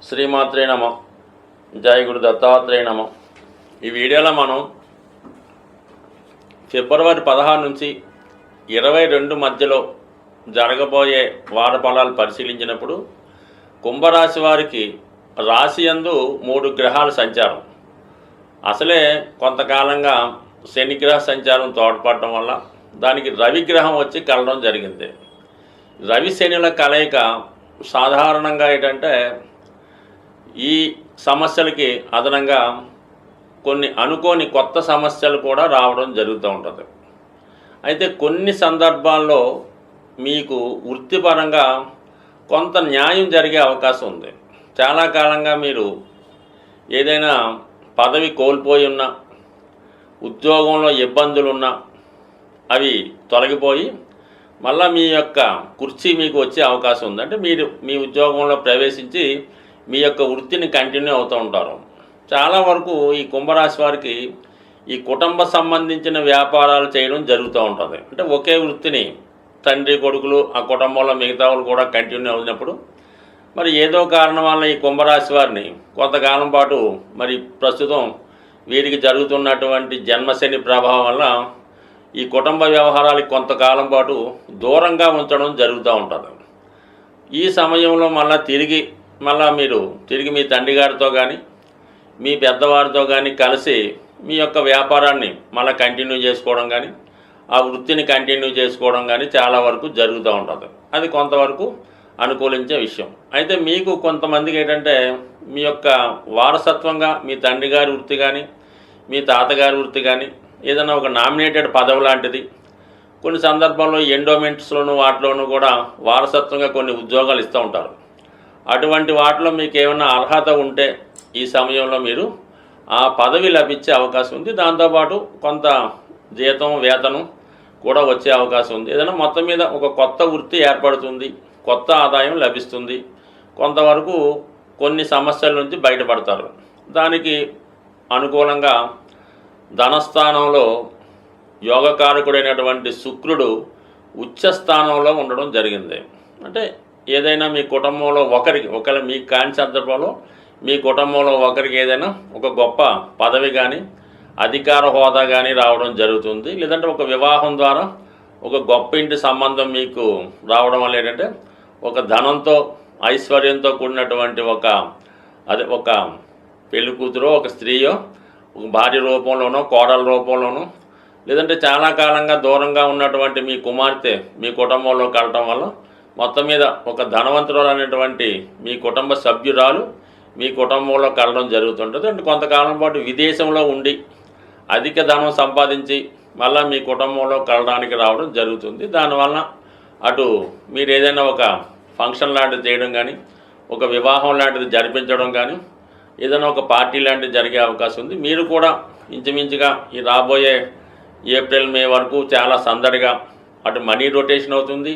శ్రీమాత్రే నమ. జయ గురు దత్తాత్రేయ నమ. ఈ వీడియోలో మనం ఫిబ్రవరి 16 నుంచి 22 మధ్యలో జరగబోయే వార ఫలాలు పరిశీలించినప్పుడు కుంభరాశి వారికి రాశి యందు 3 గ్రహాల సంచారం. అసలే కొంతకాలంగా శనిగ్రహ సంచారం తోడ్పడటం వల్ల దానికి రవిగ్రహం వచ్చి కలడం జరిగింది. రవి శనిల కలయిక సాధారణంగా ఏంటంటే ఈ సమస్యలకి అదనంగా కొన్ని అనుకోని కొత్త సమస్యలు కూడా రావడం జరుగుతూ ఉంటుంది. అయితే కొన్ని సందర్భాల్లో మీకు వృత్తిపరంగా కొంత న్యాయం జరిగే అవకాశం ఉంది. చాలా కాలంగా మీరు ఏదైనా పదవి కోల్పోయి ఉన్నా, ఉద్యోగంలో ఇబ్బందులున్నా అవి తొలగిపోయి మళ్ళీ మీ యొక్క కుర్చీ మీకు వచ్చే అవకాశం ఉంది. అంటే మీరు మీ ఉద్యోగంలో ప్రవేశించి మీ యొక్క వృత్తిని కంటిన్యూ అవుతూ ఉంటారు. చాలా వరకు ఈ కుంభరాశి వారికి ఈ కుటుంబ సంబంధించిన వ్యాపారాలు చేయడం జరుగుతూ ఉంటుంది. అంటే ఒకే వృత్తిని తండ్రి కొడుకులు ఆ కుటుంబంలో మిగతా వాళ్ళు కూడా కంటిన్యూ అవుతున్నప్పుడు మరి ఏదో కారణం వల్ల ఈ కుంభరాశి వారిని కొంతకాలం పాటు మరి ప్రస్తుతం వీరికి జరుగుతున్నటువంటి జన్మశని ప్రభావం వల్ల ఈ కుటుంబ వ్యవహారాలకు కొంతకాలం పాటు దూరంగా ఉంచడం జరుగుతూ ఉంటుంది. ఈ సమయంలో మీరు తిరిగి మీ తండ్రి గారితో కానీ మీ పెద్దవారితో కానీ కలిసి మీ యొక్క వ్యాపారాన్ని మళ్ళీ కంటిన్యూ చేసుకోవడం కానీ ఆ వృత్తిని కంటిన్యూ చేసుకోవడం కానీ చాలా వరకు జరుగుతూ ఉంటుంది. అది కొంతవరకు అనుకూలించే విషయం. అయితే మీకు కొంతమందికి ఏంటంటే మీ యొక్క వారసత్వంగా మీ తండ్రి గారి వృత్తి కానీ మీ తాతగారి వృత్తి కానీ ఏదైనా ఒక నామినేటెడ్ పదవి లాంటిది, కొన్ని సందర్భాల్లో ఎండోమెంట్స్లోనూ వాటిలోనూ కూడా వారసత్వంగా కొన్ని ఉద్యోగాలు ఇస్తూ ఉంటారు. అటువంటి వాటిలో మీకు ఏమైనా అర్హత ఉంటే ఈ సమయంలో మీరు ఆ పదవి లభించే అవకాశం ఉంది. దాంతోపాటు కొంత జీతం వేతనం కూడా వచ్చే అవకాశం ఉంది. ఏదైనా మొత్తం మీద ఒక కొత్త వృత్తి ఏర్పడుతుంది, కొత్త ఆదాయం లభిస్తుంది. కొంతవరకు కొన్ని సమస్యల నుంచి బయటపడతారు. దానికి అనుకూలంగా ధనస్థానంలో యోగకారకుడైనటువంటి శుక్రుడు ఉచ్చస్థానంలో ఉండడం జరిగింది. అంటే ఏదైనా మీ కుటుంబంలో ఒకవేళ మీకు కాని సందర్భంలో మీ కుటుంబంలో ఒకరికి ఏదైనా ఒక గొప్ప పదవి కానీ అధికార హోదా కానీ రావడం జరుగుతుంది. లేదంటే ఒక వివాహం ద్వారా ఒక గొప్ప ఇంటి సంబంధం మీకు రావడం వల్ల ఏంటంటే ఒక ధనంతో ఐశ్వర్యంతో కూడినటువంటి ఒక పెళ్లి కూతురో ఒక స్త్రీయో ఒక భార్య రూపంలోనో కోడల రూపంలోనో లేదంటే చాలా కాలంగా దూరంగా ఉన్నటువంటి మీ కుమార్తె మీ కుటుంబంలో కలటం వల్ల మొత్తం మీద ఒక ధనవంతురాలు అనేటువంటి మీ కుటుంబ సభ్యురాలు మీ కుటుంబంలో కలడం జరుగుతుంటుంది. అంటే కొంతకాలం పాటు విదేశంలో ఉండి అధిక ధనం సంపాదించి మళ్ళీ మీ కుటుంబంలో కలడానికి రావడం జరుగుతుంది. దానివల్ల అటు మీరు ఏదైనా ఒక ఫంక్షన్ లాంటిది చేయడం కానీ ఒక వివాహం లాంటిది జరిపించడం కానీ ఏదైనా ఒక పార్టీ లాంటిది జరిగే అవకాశం ఉంది. మీరు కూడా ఇంచుమించుగా ఈ రాబోయే ఏప్రిల్ మే వరకు చాలా సందడిగా అటు మనీ రొటేషన్ అవుతుంది,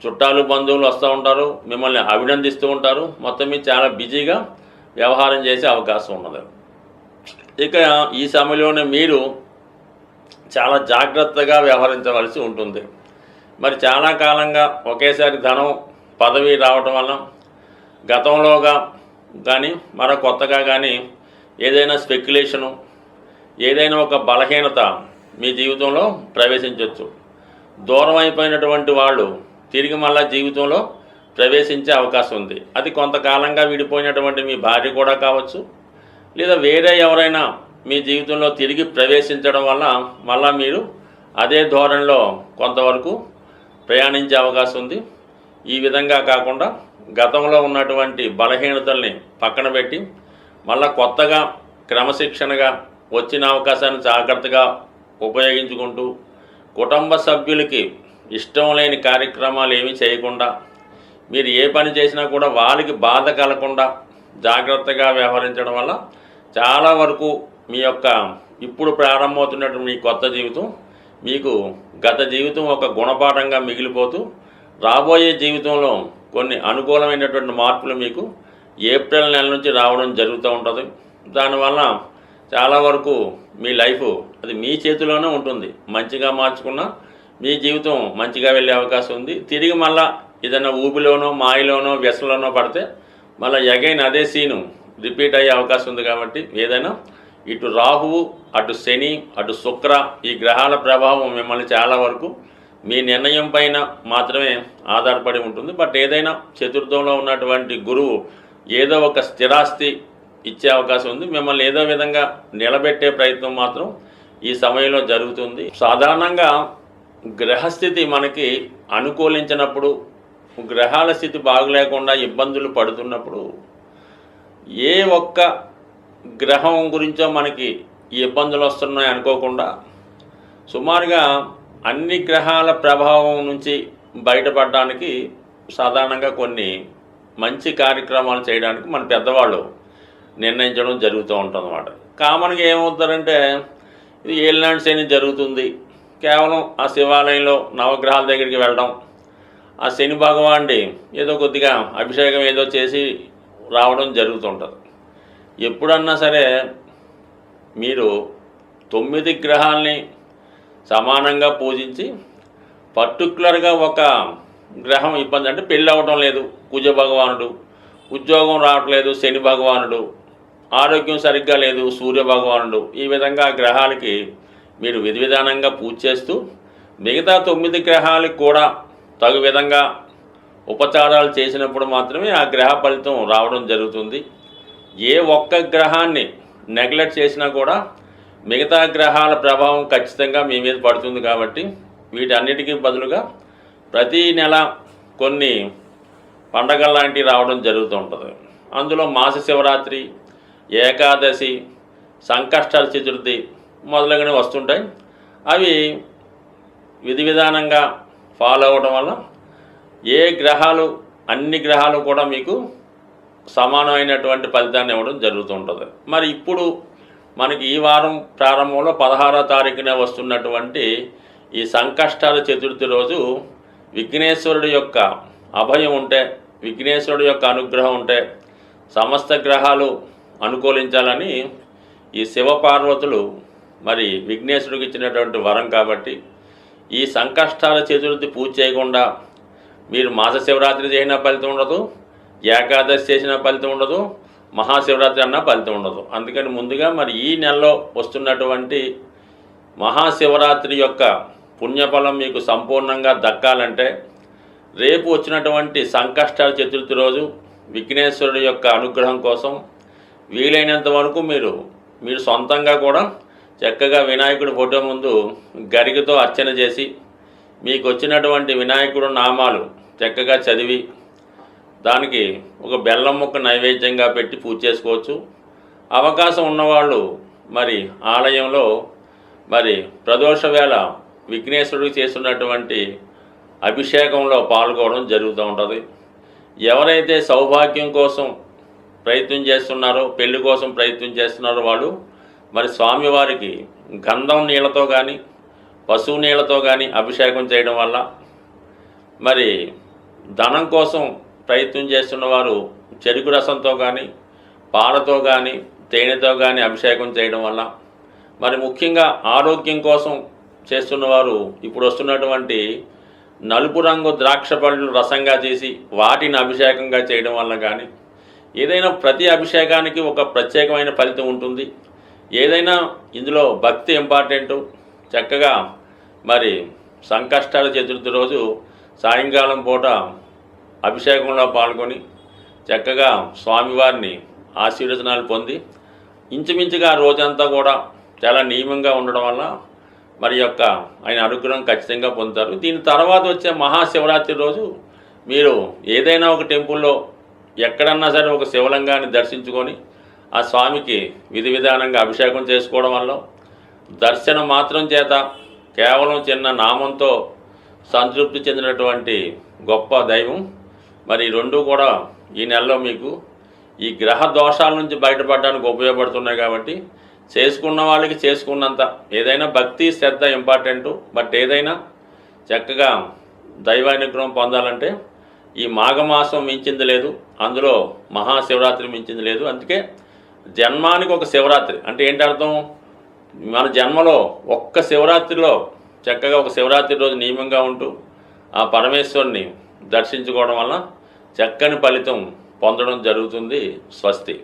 చుట్టాలు బంధువులు వస్తూ ఉంటారు, మిమ్మల్ని అభినందిస్తూ ఉంటారు. మొత్తం మీద చాలా బిజీగా వ్యవహారం చేసే అవకాశం ఉన్నది. ఇక ఈ సమయంలోనే మీరు చాలా జాగ్రత్తగా వ్యవహరించవలసి ఉంటుంది. మరి చాలా కాలంగా ఒకేసారి ధనం పదవి రావటం వల్ల గతంలోగా కానీ మరో కొత్తగా కానీ ఏదైనా స్పెక్యులేషను ఏదైనా ఒక బలహీనత మీ జీవితంలో ప్రవేశించవచ్చు. దూరం అయిపోయినటువంటి వాళ్ళు తిరిగి మళ్ళా జీవితంలో ప్రవేశించే అవకాశం ఉంది. అది కొంతకాలంగా విడిపోయినటువంటి మీ భార్య కూడా కావచ్చు, లేదా వేరే ఎవరైనా మీ జీవితంలో తిరిగి ప్రవేశించడం వల్ల మళ్ళా మీరు అదే ధోరణిలో కొంతవరకు ప్రయాణించే అవకాశం ఉంది. ఈ విధంగా కాకుండా గతంలో ఉన్నటువంటి బలహీనతల్ని పక్కన పెట్టి మళ్ళా కొత్తగా క్రమశిక్షణగా వచ్చిన అవకాశాన్ని జాగ్రత్తగా ఉపయోగించుకుంటూ కుటుంబ సభ్యులకి ఇష్టం లేని కార్యక్రమాలు ఏమీ చేయకుండా మీరు ఏ పని చేసినా కూడా వాళ్ళకి బాధ కలగకుండా జాగ్రత్తగా వ్యవహరించడం వల్ల చాలా వరకు మీ యొక్క ఇప్పుడు ప్రారంభమవుతున్నటువంటి మీ కొత్త జీవితం మీకు గత జీవితం ఒక గుణపాఠంగా మిగిలిపోతూ రాబోయే జీవితంలో కొన్ని అనుకూలమైనటువంటి మార్పులు మీకు ఏప్రిల్ నెల నుంచి రావడం జరుగుతూ ఉంటుంది. దానివల్ల చాలా వరకు మీ లైఫ్ అది మీ చేతిలోనే ఉంటుంది. మంచిగా మార్చుకున్నా మీ జీవితం మంచిగా వెళ్ళే అవకాశం ఉంది. తిరిగి మళ్ళా ఏదైనా ఊబిలోనో మాయలోనో వ్యసనలోనో పడితే మళ్ళీ అగైన్ అదే సీను రిపీట్ అయ్యే అవకాశం ఉంది. కాబట్టి ఏదైనా ఇటు రాహువు, అటు శని, అటు శుక్ర, ఈ గ్రహాల ప్రభావం మిమ్మల్ని చాలా వరకు మీ నిర్ణయం పైన మాత్రమే ఆధారపడి ఉంటుంది. బట్ ఏదైనా చతుర్థంలో ఉన్నటువంటి గురువు ఏదో ఒక స్థిరాస్తి ఇచ్చే అవకాశం ఉంది. మిమ్మల్ని ఏదో విధంగా నిలబెట్టే ప్రయత్నం మాత్రం ఈ సమయంలో జరుగుతుంది. సాధారణంగా గ్రహస్థితి మనకి అనుకూలించినప్పుడు, గ్రహాల స్థితి బాగలేకుండా ఇబ్బందులు పడుతున్నప్పుడు ఏ ఒక్క గ్రహం గురించో మనకి ఈ ఇబ్బందులు వస్తున్నాయి అనుకోకుండా సుమారుగా అన్ని గ్రహాల ప్రభావం నుంచి బయటపడడానికి సాధారణంగా కొన్ని మంచి కార్యక్రమాలు చేయడానికి మన పెద్దవాళ్ళు నిర్ణయించడం జరుగుతూ ఉంటుంది అన్నమాట. కామన్గా ఏమవుతారంటే ఇది ఏలినాటి శని జరుగుతుంది, కేవలం ఆ శివాలయంలో నవగ్రహాల దగ్గరికి వెళ్ళడం, ఆ శని భగవానుడి ఏదో కొద్దిగా అభిషేకం ఏదో చేసి రావడం జరుగుతుంటుంది. ఎప్పుడన్నా సరే మీరు 9 గ్రహాలని సమానంగా పూజించి పర్టికులర్గా ఒక గ్రహం ఇబ్బంది అంటే పెళ్ళి అవ్వడం లేదు కుజ భగవానుడు, ఉద్యోగం రావట్లేదు శని భగవానుడు, ఆరోగ్యం సరిగ్గా లేదు సూర్య భగవానుడు, ఈ విధంగా గ్రహాలకి మీరు విధి విధానంగా పూజ చేస్తూ మిగతా 9 గ్రహాలకు కూడా తగు విధంగా ఉపచారాలు చేసినప్పుడు మాత్రమే ఆ గ్రహ ఫలితం రావడం జరుగుతుంది. ఏ ఒక్క గ్రహాన్ని నెగ్లెక్ట్ చేసినా కూడా మిగతా గ్రహాల ప్రభావం ఖచ్చితంగా మీ మీద పడుతుంది. కాబట్టి వీటన్నిటికీ బదులుగా ప్రతీ నెల కొన్ని పండగల లాంటివి రావడం జరుగుతూ ఉంటుంది. అందులో మాస శివరాత్రి, ఏకాదశి, సంకష్ట చతుర్థి మొదలగునవి వస్తుంటాయి. అవి విధి విధానంగా ఫాలో అవ్వడం వల్ల అన్ని గ్రహాలు కూడా మీకు సమానమైనటువంటి ఫలితాన్ని ఇవ్వడం జరుగుతుంటుంది. మరి ఇప్పుడు మనకి ఈ వారం ప్రారంభంలో 16వ తారీఖున వస్తున్నటువంటి ఈ సంకష్టాల చతుర్థి రోజు విఘ్నేశ్వరుడి యొక్క అభయం ఉంటే, విఘ్నేశ్వరుడి యొక్క అనుగ్రహం ఉంటే సమస్త గ్రహాలు అనుకూలించాలని ఈ శివపార్వతులు మరి విఘ్నేశ్వరుడికి ఇచ్చినటువంటి వరం. కాబట్టి ఈ సంకష్టాల చతుర్థి పూజ చేయకుండా మీరు మాస శివరాత్రి చేసిన ఫలితం ఉండదు, ఏకాదశి చేసిన ఫలితం ఉండదు, మహాశివరాత్రి అన్న ఫలితం ఉండదు. అందుకని ముందుగా మరి ఈ నెలలో వస్తున్నటువంటి మహాశివరాత్రి యొక్క పుణ్యఫలం మీకు సంపూర్ణంగా దక్కాలంటే రేపు వచ్చినటువంటి సంకష్టాల చతుర్థి రోజు విఘ్నేశ్వరుడి యొక్క అనుగ్రహం కోసం వీలైనంత వరకు మీరు సొంతంగా కూడా చక్కగా వినాయకుడి ఫోటో ముందు గరికతో అర్చన చేసి మీకు వచ్చినటువంటి వినాయకుడు నామాలు చక్కగా చదివి దానికి ఒక బెల్లం ముక్క నైవేద్యంగా పెట్టి పూజ చేసుకోవచ్చు. అవకాశం ఉన్నవాళ్ళు మరి ఆలయంలో మరి ప్రదోష వేళ విఘ్నేశ్వరుడికి చేస్తున్నటువంటి అభిషేకంలో పాల్గొనడం జరుగుతూ ఉంటుంది. ఎవరైతే సౌభాగ్యం కోసం ప్రయత్నం చేస్తున్నారో, పెళ్లి కోసం ప్రయత్నం చేస్తున్నారో వాళ్ళు మరి స్వామివారికి గంధం నీళ్ళతో కానీ పశువు నీళ్ళతో కానీ అభిషేకం చేయడం వల్ల, మరి ధనం కోసం ప్రయత్నం చేస్తున్న వారు చెరుకు రసంతో కానీ పాలతో కానీ తేనెతో కానీ అభిషేకం చేయడం వల్ల, మరి ముఖ్యంగా ఆరోగ్యం కోసం చేస్తున్నవారు ఇప్పుడు వస్తున్నటువంటి నలుపు రంగు ద్రాక్ష పళ్ళు రసంగా చేసి వాటిని అభిషేకంగా చేయడం వల్ల కానీ, ఏదైనా ప్రతి అభిషేకానికి ఒక ప్రత్యేకమైన ఫలితం ఉంటుంది. ఏదైనా ఇందులో భక్తి ఇంపార్టెంటు. చక్కగా మరి సంకష్టాల చతుర్థి రోజు సాయంకాలం పూట అభిషేకంలో పాల్గొని చక్కగా స్వామివారిని ఆశీర్వచనాలు పొంది ఇంచుమించుగా రోజంతా కూడా చాలా నియమంగా ఉండడం వల్ల మరి యొక్క ఆయన అనుగ్రహం ఖచ్చితంగా పొందుతారు. దీని తర్వాత వచ్చే మహాశివరాత్రి రోజు మీరు ఏదైనా ఒక టెంపుల్లో ఎక్కడన్నా సరే ఒక శివలింగాన్ని దర్శించుకొని ఆ స్వామికి విధి విధానంగా అభిషేకం చేసుకోవడం వల్ల, దర్శనం మాత్రం చేత కేవలం చిన్న నామంతో సంతృప్తి చెందినటువంటి గొప్ప దైవం మరి రెండు కూడా ఈ నెలలో మీకు ఈ గ్రహ దోషాల నుంచి బయటపడడానికి ఉపయోగపడుతున్నాయి. కాబట్టి చేసుకున్న వాళ్ళకి చేసుకున్నంత ఏదైనా భక్తి శ్రద్ధ ఇంపార్టెంటు. బట్ ఏదైనా చక్కగా దైవానుగ్రహం పొందాలంటే ఈ మాఘమాసం మించింది లేదు, అందులో మహాశివరాత్రి మించింది లేదు. అందుకే జన్మానికి ఒక శివరాత్రి అంటే ఏంటి అర్థం? మన జన్మలో ఒక్క శివరాత్రిలో చక్కగా ఒక శివరాత్రి రోజు నియమంగా ఉంటూ ఆ పరమేశ్వరుని దర్శించుకోవడం వల్ల చక్కని ఫలితం పొందడం జరుగుతుంది. స్వస్తి.